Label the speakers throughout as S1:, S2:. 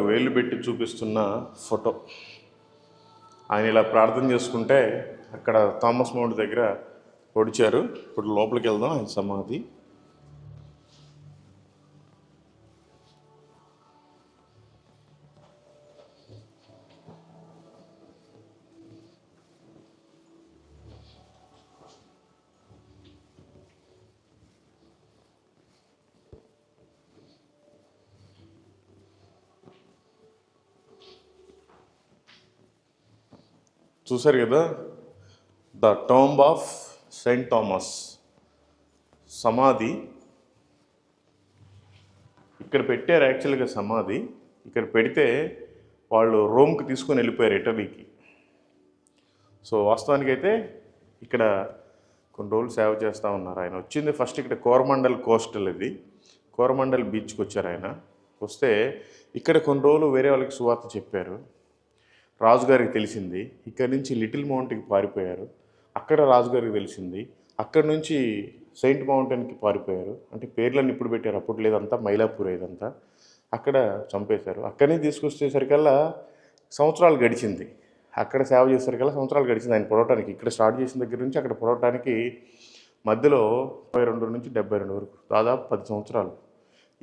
S1: వేలు పెట్టి చూపిస్తున్న ఫోటో. ఆయన ఇలా ప్రార్థన చేసుకుంటే అక్కడ థామస్ మౌంట్ దగ్గర పొడిచారు. ఇప్పుడు లోపలికి వెళ్దాం. ఆయన సమాధి. చూసారు కదా, the tomb of Saint Thomas సమాధి. ఇక్కడ పెట్టారు యాక్చువల్గా సమాధి. ఇక్కడ పెడితే వాళ్ళు రోమ్కి తీసుకొని వెళ్ళిపోయారు, ఇటలీకి. సో వాస్తవానికి అయితే ఇక్కడ కొన్ని రోజులు సేవ చేస్తూ ఉన్నారు. ఆయన వచ్చింది ఫస్ట్ ఇక్కడ కోరమండల్ కోస్టల్, ఇది కోరమండల్ బీచ్కి వచ్చారు. ఆయన వస్తే ఇక్కడ కొన్ని రోజులు వేరే వాళ్ళకి సువార్త చెప్పారు. రాజుగారికి తెలిసింది. ఇక్కడి నుంచి లిటిల్ మౌంట్కి పారిపోయారు. అక్కడ రాజుగారికి తెలిసింది. అక్కడి నుంచి సెయింట్ మౌంటైన్కి పారిపోయారు. అంటే పేర్లను ఇప్పుడు పెట్టారు, అప్పుడు లేదంతా మైలాపూర్ ఇదంతా. అక్కడ చంపేశారు. అక్కడి నుంచి తీసుకొచ్చేసరికల్లా సంవత్సరాలు గడిచింది. అక్కడ సేవ చేసేసరికల్లా సంవత్సరాలు గడిచింది ఆయన పొడవటానికి. ఇక్కడ స్టార్ట్ చేసిన దగ్గర నుంచి అక్కడ పొడవటానికి మధ్యలో 72 నుంచి 72 వరకు దాదాపు 10 సంవత్సరాలు.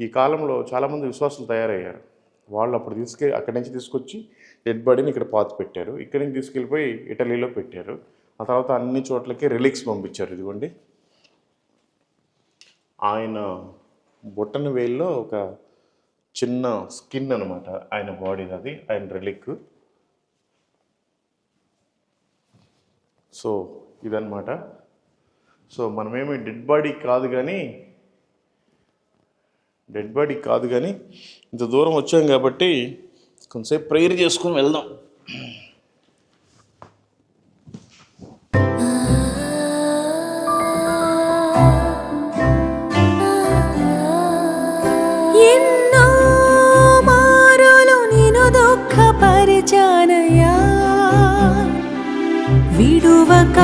S1: ఈ కాలంలో చాలామంది విశ్వాసులు తయారయ్యారు. వాళ్ళు అప్పుడు అక్కడి నుంచి తీసుకొచ్చి డెడ్ బాడీని ఇక్కడ పాతి పెట్టారు. ఇక్కడి నుంచి తీసుకెళ్ళిపోయి ఇటలీలో పెట్టారు. ఆ తర్వాత అన్ని చోట్లకి రిలిక్స్ పంపించారు. ఇదిగోండి, ఆయన బొట్టన వేల్లో ఒక చిన్న స్కిన్ అనమాట ఆయన బాడీ, అది ఆయన రిలిక్. సో ఇదన్నమాట. సో మనమేమి డెడ్ బాడీ కాదు కానీ ఇంత దూరం వచ్చాం కాబట్టి కొంతసేపు ప్రేయర్ చేసుకుని వెళ్దాం.
S2: ఎన్నో మారులు నిన్ను దుఃఖపరిచానయ్యా, విడువక